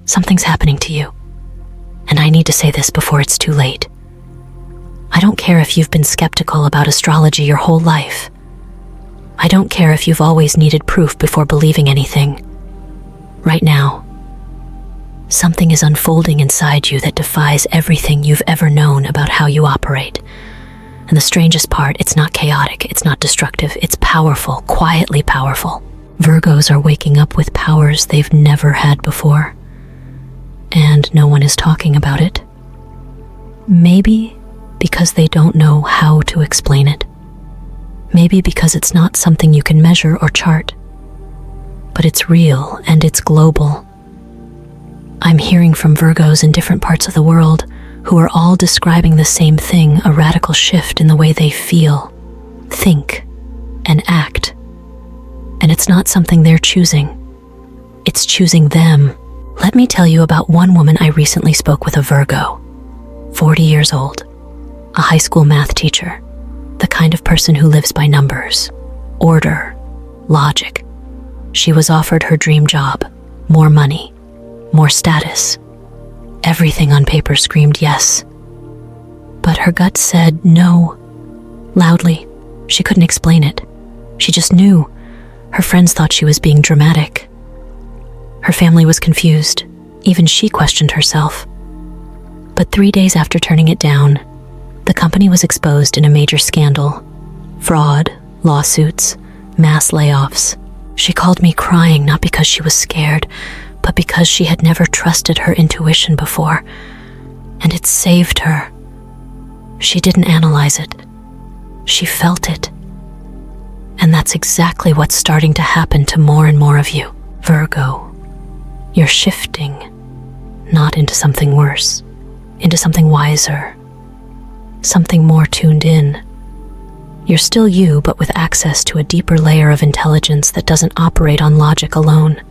something's happening to you. And I need to say this before it's too late. I don't care if you've been skeptical about astrology your whole life. I don't care if you've always needed proof before believing anything. Right now, something is unfolding inside you that defies everything you've ever known about how you operate. And the strangest part, it's not chaotic, it's not destructive, it's powerful, quietly powerful. Virgos are waking up with powers they've never had before. And no one is talking about it. Maybe because they don't know how to explain it. Maybe because it's not something you can measure or chart. But it's real and it's global. I'm hearing from Virgos in different parts of the world who are all describing the same thing, a radical shift in the way they feel, think, and act. And it's not something they're choosing. It's choosing them. Let me tell you about one woman I recently spoke with, a Virgo, 40 years old, a high school math teacher, the kind of person who lives by numbers, order, logic. She was offered her dream job, more money, more status. Everything on paper screamed yes. But her gut said no, loudly. She couldn't explain it. She just knew. Her friends thought she was being dramatic. Her family was confused. Even she questioned herself. But 3 days after turning it down, the company was exposed in a major scandal. Fraud, lawsuits, mass layoffs. She called me crying, not because she was scared, but because she had never trusted her intuition before. And it saved her. She didn't analyze it. She felt it. And that's exactly what's starting to happen to more and more of you. Virgo, you're shifting, not into something worse, into something wiser, something more tuned in. You're still you, but with access to a deeper layer of intelligence that doesn't operate on logic alone.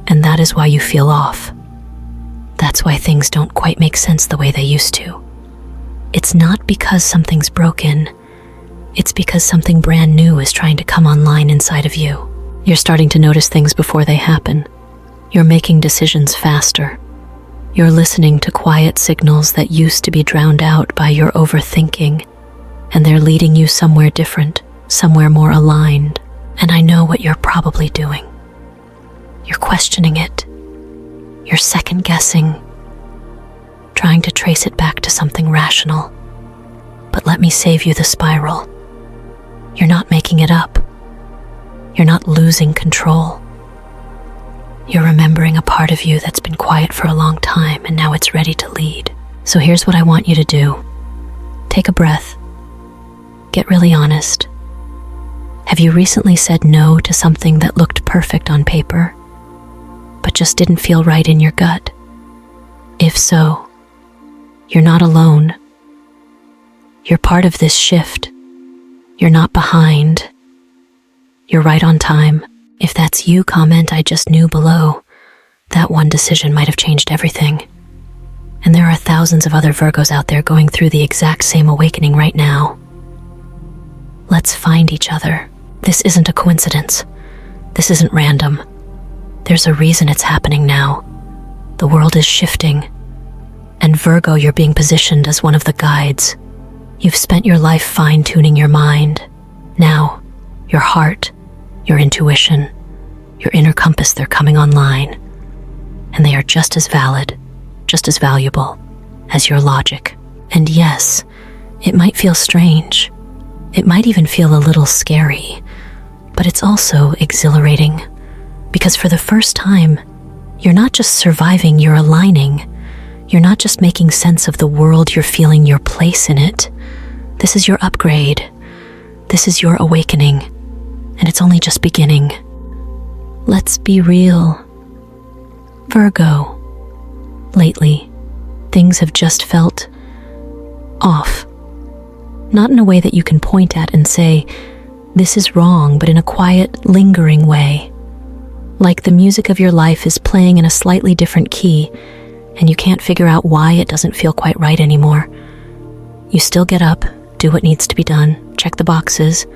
And that is why you feel off. That's why things don't quite make sense the way they used to. It's not because something's broken. It's because something brand new is trying to come online inside of you. You're starting to notice things before they happen. You're making decisions faster. You're listening to quiet signals that used to be drowned out by your overthinking, and they're leading you somewhere different, somewhere more aligned. And I know what you're probably doing. You're questioning it. You're second-guessing, trying to trace it back to something rational. But let me save you the spiral. You're not making it up. You're not losing control. You're remembering a part of you that's been quiet for a long time, and now it's ready to lead. So here's what I want you to do. Take a breath. Get really honest. Have you recently said no to something that looked perfect on paper, but just didn't feel right in your gut? If so, you're not alone. You're part of this shift. You're not behind. You're right on time. If that's you, comment "I just knew" below. That one decision might have changed everything. And there are thousands of other Virgos out there going through the exact same awakening right now. Let's find each other. This isn't a coincidence. This isn't random. There's a reason it's happening now. The world is shifting. And Virgo, you're being positioned as one of the guides. You've spent your life fine-tuning your mind. Now, your heart, your intuition, your inner compass, they're coming online. And they are just as valid, just as valuable as your logic. And yes, it might feel strange. It might even feel a little scary, but it's also exhilarating. Because for the first time, you're not just surviving, you're aligning. You're not just making sense of the world, you're feeling your place in it. This is your upgrade. This is your awakening. And it's only just beginning. Let's be real. Virgo, lately, things have just felt off. Not in a way that you can point at and say, this is wrong, but in a quiet, lingering way. Like the music of your life is playing in a slightly different key, and you can't figure out why it doesn't feel quite right anymore. You still get up, do what needs to be done, check the boxes,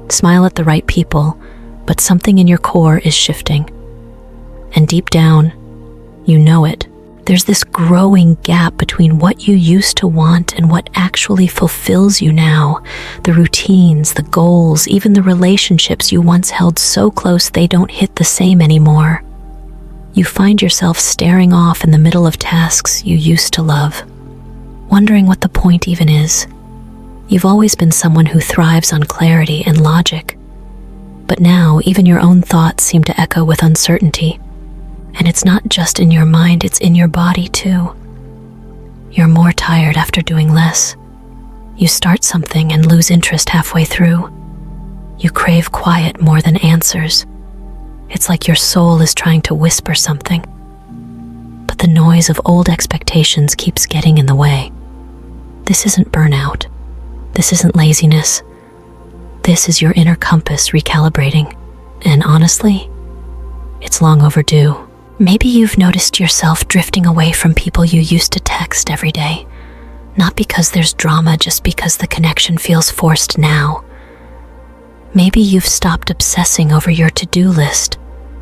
smile at the right people, but something in your core is shifting. And deep down, You know it. There's this growing gap between what you used to want and what actually fulfills you now. The routines, the goals, even the relationships you once held so close they don't hit the same anymore. You find yourself staring off in the middle of tasks you used to love, wondering what the point even is. You've always been someone who thrives on clarity and logic, but now even your own thoughts seem to echo with uncertainty. And it's not just in your mind, it's in your body too. You're more tired after doing less. You start something and lose interest halfway through. You crave quiet more than answers. It's like your soul is trying to whisper something, but the noise of old expectations keeps getting in the way. This isn't burnout. This isn't laziness. This is your inner compass recalibrating. And honestly, it's long overdue. Maybe you've noticed yourself drifting away from people you used to text every day. Not because there's drama, just because the connection feels forced now. Maybe you've stopped obsessing over your to-do list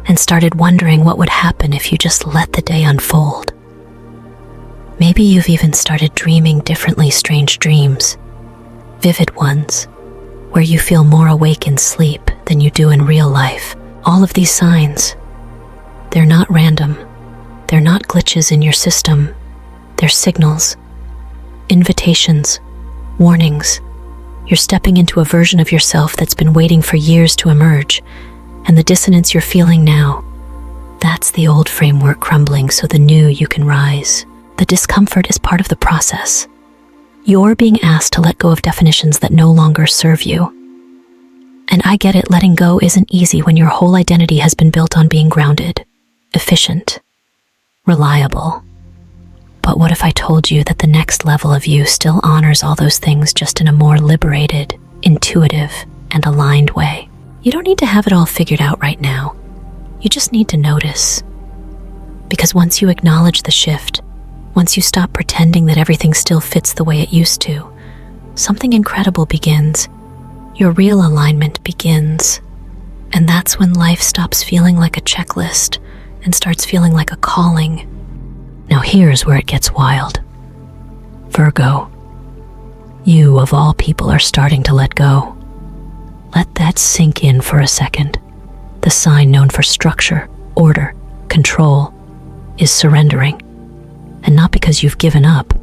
and started wondering what would happen if you just let the day unfold. Maybe you've even started dreaming differently strange dreams, vivid ones, where you feel more awake in sleep than you do in real life. All of these signs, they're not random. They're not glitches in your system. They're signals, invitations, warnings. You're stepping into a version of yourself that's been waiting for years to emerge, and the dissonance you're feeling now, that's the old framework crumbling so the new you can rise. The discomfort is part of the process. You're being asked to let go of definitions that no longer serve you. And I get it, letting go isn't easy when your whole identity has been built on being grounded, efficient, reliable. But what if I told you that the next level of you still honors all those things, just in a more liberated, intuitive, and aligned way? You don't need to have it all figured out right now. You just need to notice. Because once you acknowledge the shift, once you stop pretending that everything still fits the way it used to, something incredible begins. Your real alignment begins. And that's when life stops feeling like a checklist and starts feeling like a calling. Now here's where it gets wild. Virgo, you of all people are starting to let go. Let that sink in for a second. The sign known for structure, order, control, is surrendering. And not because you've given up.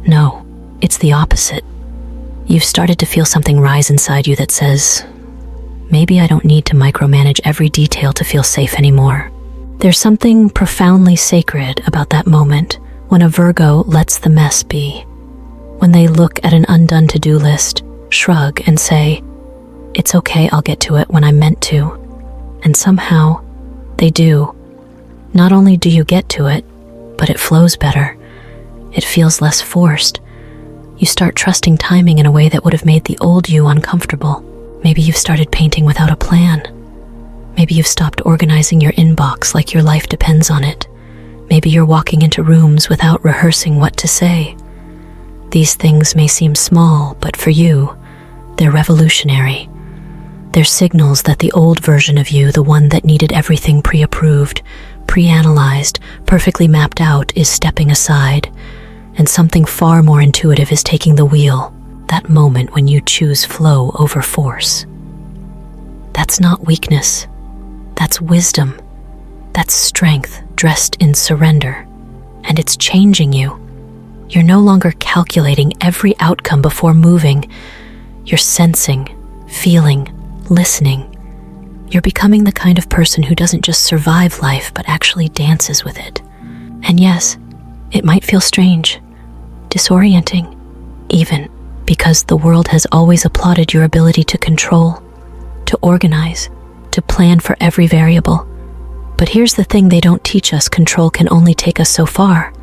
No, it's the opposite. You've started to feel something rise inside you that says, maybe I don't need to micromanage every detail to feel safe anymore. There's something profoundly sacred about that moment when a Virgo lets the mess be. When they look at an undone to-do list, shrug and say, it's okay, I'll get to it when I'm meant to. And somehow, they do. Not only do you get to it, but it flows better. It feels less forced. You start trusting timing in a way that would have made the old you uncomfortable. Maybe you've started painting without a plan. Maybe you've stopped organizing your inbox like your life depends on it. Maybe you're walking into rooms without rehearsing what to say. These things may seem small, but for you, they're revolutionary. They're signals that the old version of you, the one that needed everything pre-approved, pre-analyzed, perfectly mapped out, is stepping aside, and something far more intuitive is taking the wheel. That moment when you choose flow over force. That's not weakness. That's wisdom. That's strength dressed in surrender. And it's changing you. You're no longer calculating every outcome before moving. You're sensing, feeling, listening. You're becoming the kind of person who doesn't just survive life, but actually dances with it. And yes, it might feel strange, disorienting, even, because the world has always applauded your ability to control, to organize, to plan for every variable. But here's the thing they don't teach us: control can only take us so far.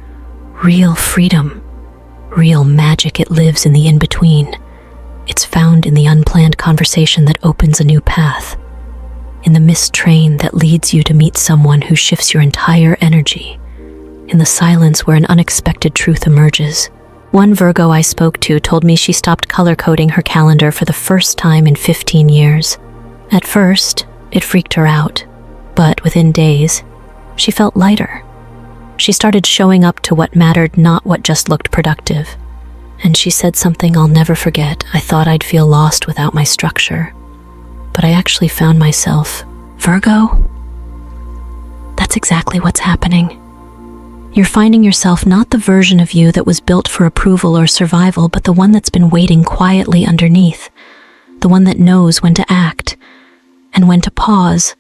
Real freedom, real magic, it lives in the in-between. It's found in the unplanned conversation that opens a new path, in the missed train that leads you to meet someone who shifts your entire energy, in the silence where an unexpected truth emerges. One Virgo I spoke to told me she stopped color-coding her calendar for the first time in 15 years. At first, it freaked her out, but within days, she felt lighter, She started showing up to what mattered, not what just looked productive. And she said something I'll never forget. I thought I'd feel lost without my structure, but I actually found myself. Virgo? That's exactly what's happening. You're finding yourself not the version of you that was built for approval or survival, but the one that's been waiting quietly underneath. The one that knows when to act and when to pause.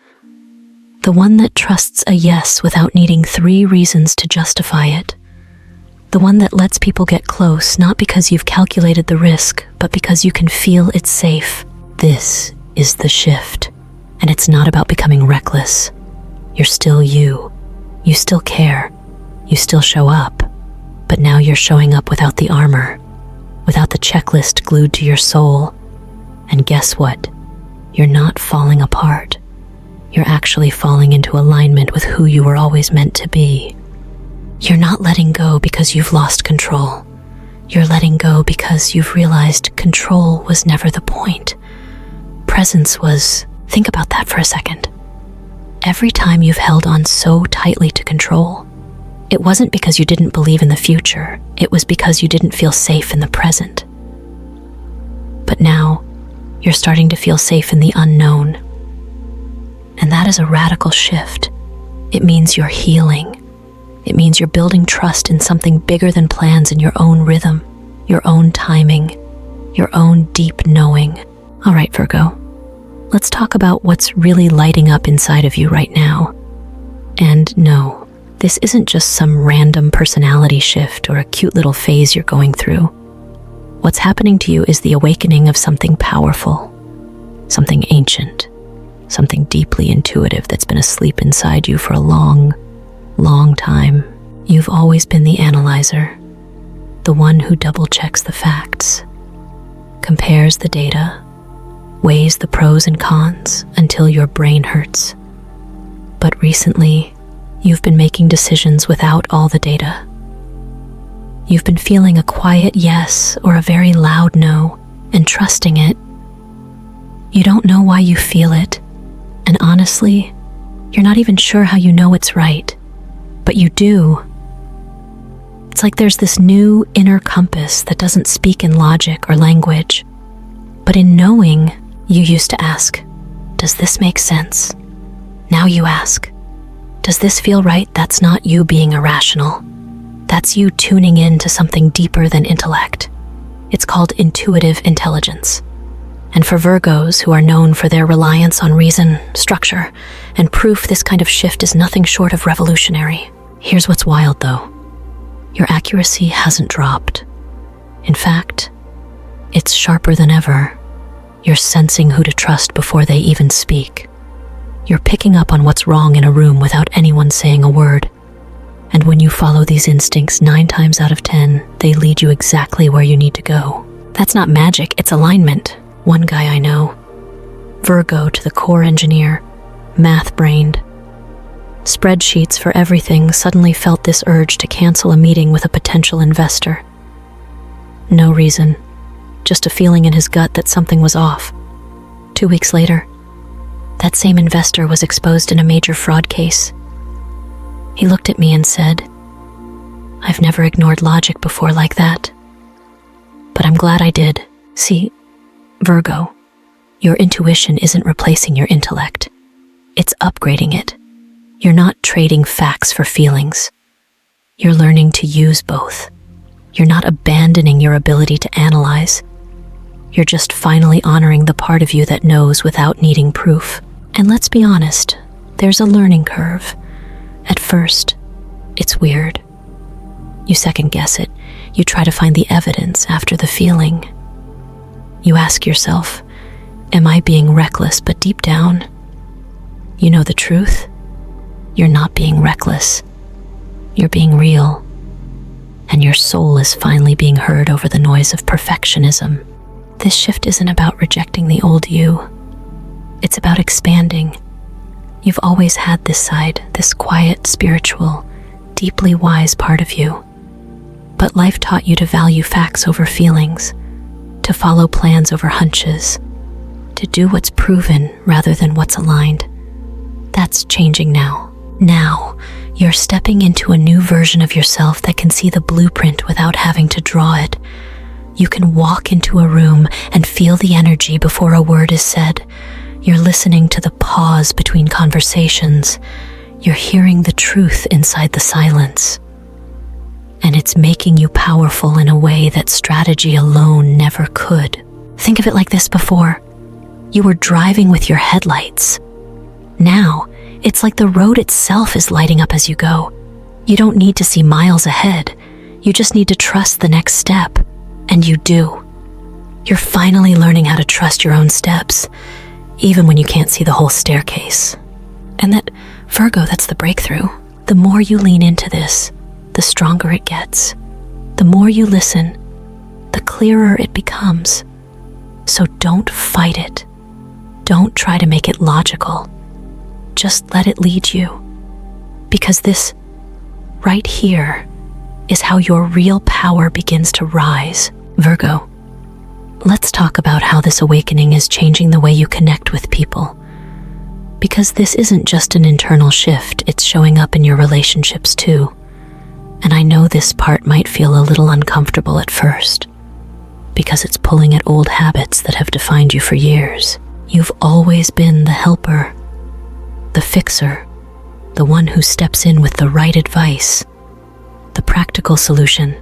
The one that trusts a yes without needing 3 reasons to justify it. The one that lets people get close, not because you've calculated the risk, but because you can feel it's safe. This is the shift. And it's not about becoming reckless. You're still you. You still care. You still show up. But now you're showing up without the armor, without the checklist glued to your soul. And guess what? You're not falling apart. You're actually falling into alignment with who you were always meant to be. You're not letting go because you've lost control. You're letting go because you've realized control was never the point. Presence was. Think about that for a second. Every time you've held on so tightly to control, it wasn't because you didn't believe in the future. It was because you didn't feel safe in the present. But now, you're starting to feel safe in the unknown. And that is a radical shift. It means you're healing. It means you're building trust in something bigger than plans, in your own rhythm, your own timing, your own deep knowing. All right, Virgo, let's talk about what's really lighting up inside of you right now. And no, this isn't just some random personality shift or a cute little phase you're going through. What's happening to you is the awakening of something powerful, something ancient, something deeply intuitive that's been asleep inside you for a long time. You've always been the analyzer, the one who double-checks the facts, compares the data, weighs the pros and cons until your brain hurts. But recently, you've been making decisions without all the data. You've been feeling a quiet yes or a very loud no and trusting it. You don't know why you feel it, and honestly, you're not even sure how you know it's right. But you do. It's like there's this new inner compass that doesn't speak in logic or language. But in knowing, you used to ask, does this make sense? Now you ask, does this feel right? That's not you being irrational. That's you tuning in to something deeper than intellect. It's called intuitive intelligence. And for Virgos, who are known for their reliance on reason, structure, and proof, this kind of shift is nothing short of revolutionary. Here's what's wild, though. Your accuracy hasn't dropped. In fact, it's sharper than ever. You're sensing who to trust before they even speak. You're picking up on what's wrong in a room without anyone saying a word. And when you follow these instincts 9 times out of 10, they lead you exactly where you need to go. That's not magic, it's alignment. One guy I know, Virgo to the core engineer, math-brained, spreadsheets for everything, suddenly felt this urge to cancel a meeting with a potential investor. No reason, just a feeling in his gut that something was off. 2 weeks later, that same investor was exposed in a major fraud case. He looked at me and said, "I've never ignored logic before like that. But I'm glad I did. See, Virgo, your intuition isn't replacing your intellect. It's upgrading it. You're not trading facts for feelings. You're learning to use both. You're not abandoning your ability to analyze. You're just finally honoring the part of you that knows without needing proof. And let's be honest, there's a learning curve. At first, it's weird. You second guess it. You try to find the evidence after the feeling. You ask yourself, am I being reckless? But deep down, you know the truth. You're not being reckless. You're being real. And your soul is finally being heard over the noise of perfectionism. This shift isn't about rejecting the old you. It's about expanding. You've always had this side, this quiet, spiritual, deeply wise part of you. But life taught you to value facts over feelings, to follow plans over hunches, to do what's proven rather than what's aligned. That's changing now. Now, You're stepping into a new version of yourself that can see the blueprint without having to draw it. You can walk into a room and feel the energy before a word is said. You're listening to the pause between conversations. You're hearing the truth inside the silence. And it's making you powerful in a way that strategy alone never could. Think of it like this: before, you were driving with your headlights. Now, it's like the road itself is lighting up as you go. You don't need to see miles ahead. You just need to trust the next step. And you do. You're finally learning how to trust your own steps, even when you can't see the whole staircase. And that, Virgo, that's the breakthrough. The more you lean into this, the stronger it gets. The more you listen, the clearer it becomes. So don't fight it. Don't try to make it logical. Just let it lead you. Because this, right here, is how your real power begins to rise. Virgo, let's talk about how this awakening is changing the way you connect with people. Because this isn't just an internal shift, it's showing up in your relationships too. And I know this part might feel a little uncomfortable at first, because it's pulling at old habits that have defined you for years. You've always been the helper, the fixer, the one who steps in with the right advice, the practical solution,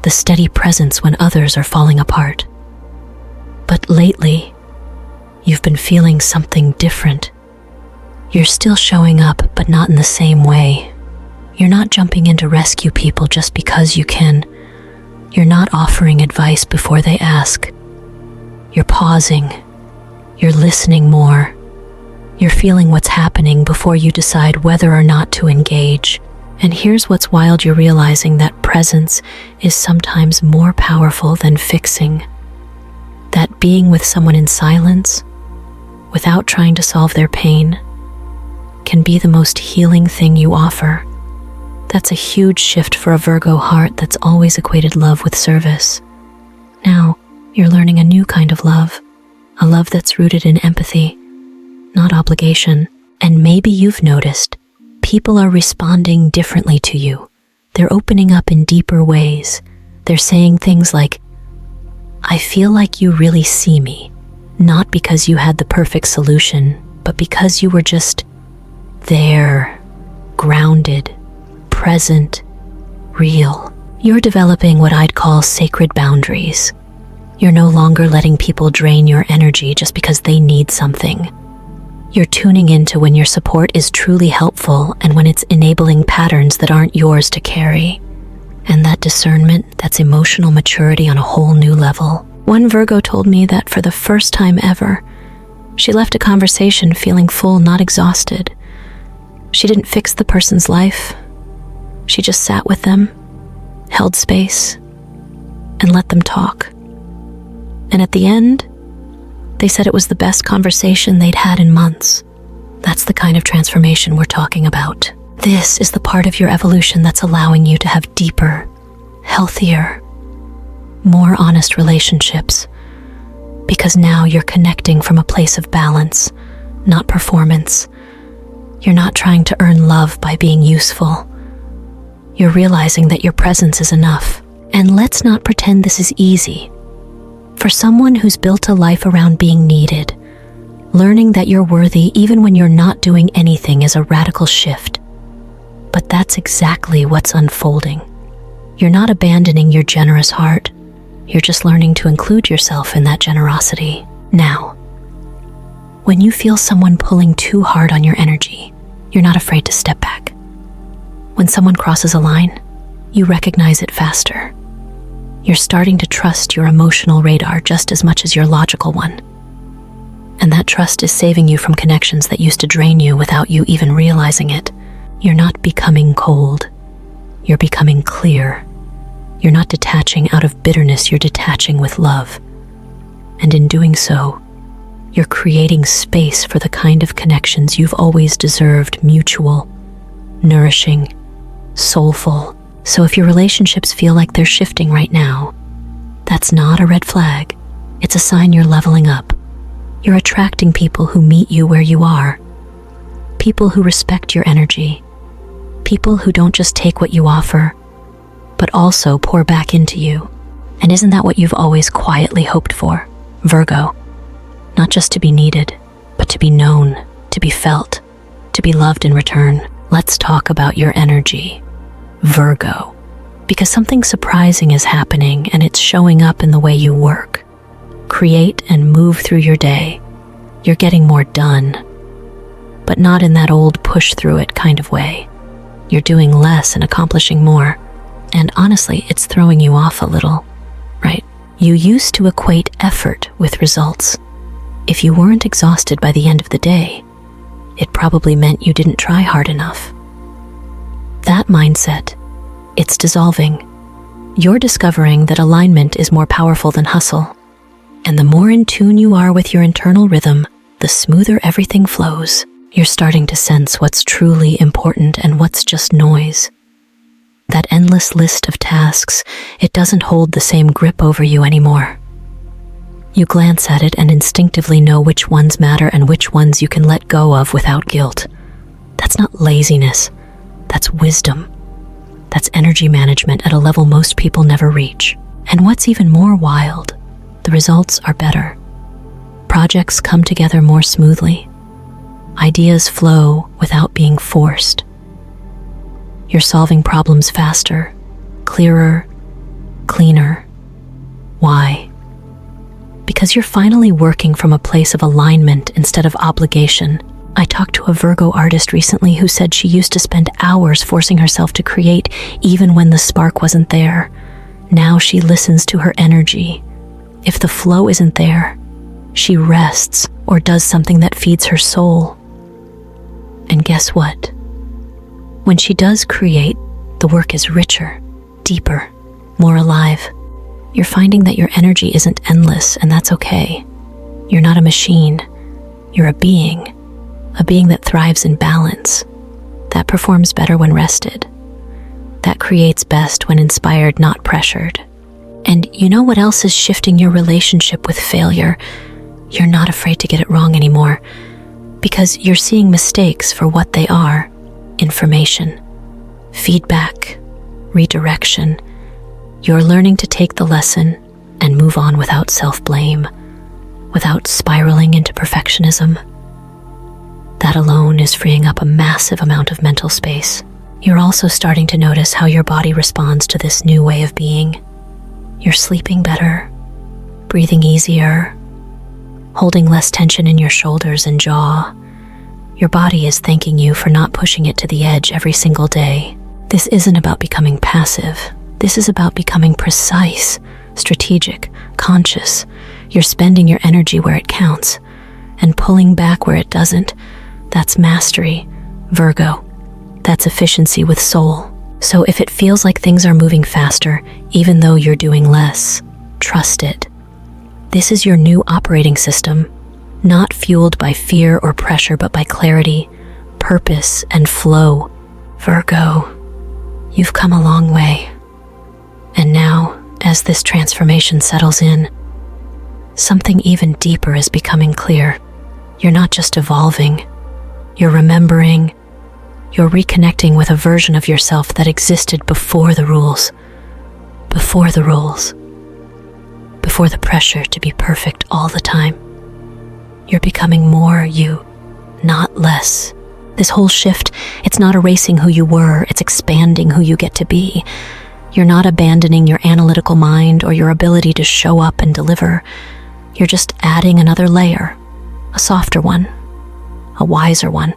the steady presence when others are falling apart. But lately, you've been feeling something different. You're still showing up, but not in the same way. You're not jumping in to rescue people just because you can. You're not offering advice before they ask. You're pausing. You're listening more. You're feeling what's happening before you decide whether or not to engage. And here's what's wild: you're realizing that presence is sometimes more powerful than fixing. That being with someone in silence, without trying to solve their pain, can be the most healing thing you offer. That's a huge shift for a Virgo heart that's always equated love with service. Now, you're learning a new kind of love, a love that's rooted in empathy, not obligation. And maybe you've noticed people are responding differently to you. They're opening up in deeper ways. They're saying things like, "I feel like you really see me," not because you had the perfect solution, but because you were just there, grounded, present, real. You're developing what I'd call sacred boundaries. You're no longer letting people drain your energy just because they need something. You're tuning into when your support is truly helpful and when it's enabling patterns that aren't yours to carry. And that discernment, that's emotional maturity on a whole new level. One Virgo told me that for the first time ever, she left a conversation feeling full, not exhausted. She didn't fix the person's life. She just sat with them, held space, and let them talk. And at the end, they said it was the best conversation they'd had in months. That's the kind of transformation we're talking about. This is the part of your evolution that's allowing you to have deeper, healthier, more honest relationships. Because now you're connecting from a place of balance, not performance. You're not trying to earn love by being useful. You're realizing that your presence is enough. And let's not pretend this is easy. For someone who's built a life around being needed, learning that you're worthy even when you're not doing anything is a radical shift. But that's exactly what's unfolding. You're not abandoning your generous heart. You're just learning to include yourself in that generosity. Now, when you feel someone pulling too hard on your energy, you're not afraid to step back. When someone crosses a line, you recognize it faster. You're starting to trust your emotional radar just as much as your logical one. And that trust is saving you from connections that used to drain you without you even realizing it. You're not becoming cold. You're becoming clear. You're not detaching out of bitterness, you're detaching with love. And in doing so, you're creating space for the kind of connections you've always deserved: mutual, nourishing, soulful. So if your relationships feel like they're shifting right now, that's not a red flag. It's a sign you're leveling up. You're attracting people who meet you where you are, people who respect your energy, People who don't just take what you offer, but also pour back into you. And isn't that what you've always quietly hoped for, Virgo? Not just to be needed, but to be known, to be felt, to be loved in return. Let's talk about your energy, Virgo, because something surprising is happening and it's showing up in the way you work, create, and move through your day. You're getting more done, but not in that old push-through-it kind of way. You're doing less and accomplishing more, and honestly, it's throwing you off a little, right? You used to equate effort with results. If you weren't exhausted by the end of the day, it probably meant you didn't try hard enough. That mindset, it's dissolving. You're discovering that alignment is more powerful than hustle. And the more in tune you are with your internal rhythm, the smoother everything flows. You're starting to sense what's truly important and what's just noise. That endless list of tasks, it doesn't hold the same grip over you anymore. You glance at it and instinctively know which ones matter and which ones you can let go of without guilt. That's not laziness, that's wisdom. That's energy management at a level most people never reach. And what's even more wild, the results are better. Projects come together more smoothly. Ideas flow without being forced. You're solving problems faster, clearer, cleaner. Why? Because you're finally working from a place of alignment instead of obligation. I talked to a Virgo artist recently who said she used to spend hours forcing herself to create even when the spark wasn't there. Now she listens to her energy. If the flow isn't there, she rests or does something that feeds her soul. And guess what? When she does create, the work is richer, deeper, more alive. You're finding that your energy isn't endless, and that's okay. You're not a machine. You're a being that thrives in balance, that performs better when rested, that creates best when inspired, not pressured. And you know what else is shifting your relationship with failure? You're not afraid to get it wrong anymore, because you're seeing mistakes for what they are: information, feedback, redirection. You're learning to take the lesson and move on without self-blame, without spiraling into perfectionism. That alone is freeing up a massive amount of mental space. You're also starting to notice how your body responds to this new way of being. You're sleeping better, breathing easier, holding less tension in your shoulders and jaw. Your body is thanking you for not pushing it to the edge every single day. This isn't about becoming passive. This is about becoming precise, strategic, conscious. You're spending your energy where it counts and pulling back where it doesn't. That's mastery, Virgo. That's efficiency with soul. So if it feels like things are moving faster, even though you're doing less, trust it. This is your new operating system, not fueled by fear or pressure, but by clarity, purpose, and flow. Virgo, you've come a long way. And now, as this transformation settles in, something even deeper is becoming clear. You're not just evolving, you're remembering, you're reconnecting with a version of yourself that existed before the rules, before the pressure to be perfect all the time. You're becoming more you, not less. This whole shift, it's not erasing who you were, it's expanding who you get to be. You're not abandoning your analytical mind or your ability to show up and deliver. You're just adding another layer, a softer one, a wiser one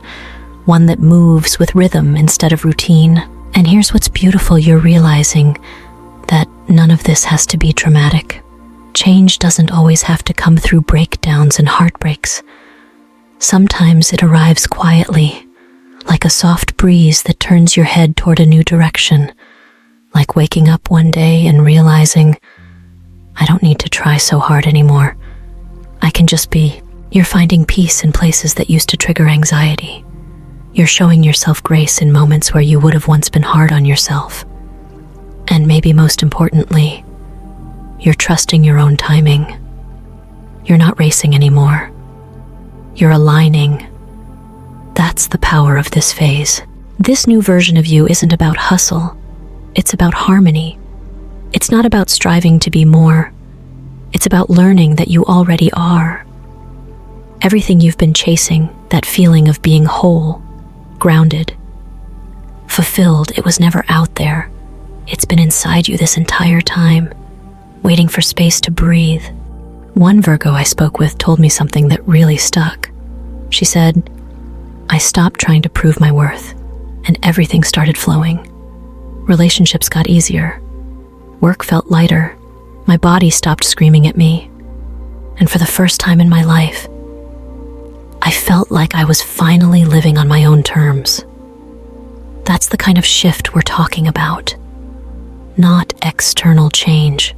that moves with rhythm instead of routine. And here's what's beautiful, you're realizing that none of this has to be dramatic. Change doesn't always have to come through breakdowns and heartbreaks. Sometimes it arrives quietly, like a soft breeze that turns your head toward a new direction, like waking up one day and realizing, I don't need to try so hard anymore. I can just be. You're finding peace in places that used to trigger anxiety. You're showing yourself grace in moments where you would have once been hard on yourself. And maybe most importantly, you're trusting your own timing. You're not racing anymore. You're aligning. That's the power of this phase. This new version of you isn't about hustle. It's about harmony. It's not about striving to be more. It's about learning that you already are. Everything you've been chasing, that feeling of being whole, grounded, fulfilled, it was never out there. It's been inside you this entire time, waiting for space to breathe. One Virgo I spoke with told me something that really stuck. She said, "I stopped trying to prove my worth, and everything started flowing. Relationships got easier. Work felt lighter. My body stopped screaming at me. And for the first time in my life, I felt like I was finally living on my own terms." That's the kind of shift we're talking about. Not external change,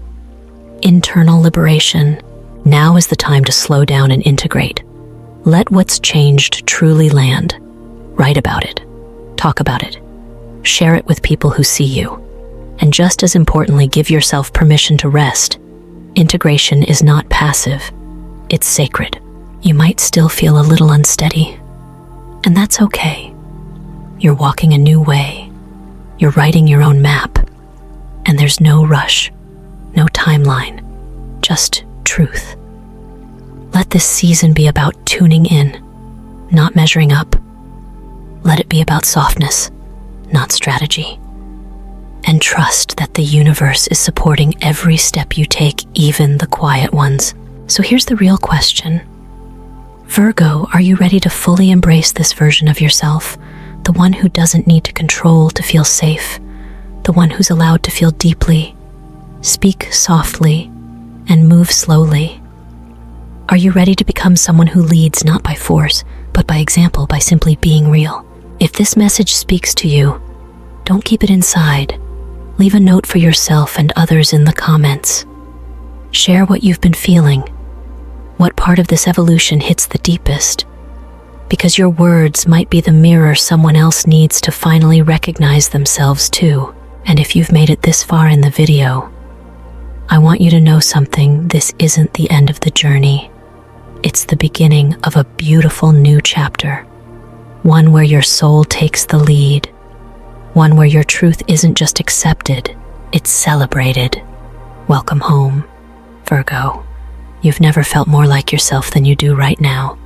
internal liberation. Now is the time to slow down and integrate. Let what's changed truly land. Write about it. Talk about it. Share it with people who see you. And just as importantly, give yourself permission to rest. Integration is not passive. It's sacred. You might still feel a little unsteady, and that's okay. You're walking a new way. You're writing your own map. And there's no rush, no timeline, just truth. Let this season be about tuning in, not measuring up. Let it be about softness, not strategy. And trust that the universe is supporting every step you take, even the quiet ones. So here's the real question. Virgo, are you ready to fully embrace this version of yourself? The one who doesn't need to control to feel safe. The one who's allowed to feel deeply, speak softly, and move slowly. Are you ready to become someone who leads not by force, but by example, by simply being real? If this message speaks to you, don't keep it inside. Leave a note for yourself and others in the comments. Share what you've been feeling. What part of this evolution hits the deepest? Because your words might be the mirror someone else needs to finally recognize themselves too. And if you've made it this far in the video, I want you to know something. This isn't the end of the journey. It's the beginning of a beautiful new chapter. One where your soul takes the lead. One where your truth isn't just accepted, it's celebrated. Welcome home, Virgo. You've never felt more like yourself than you do right now.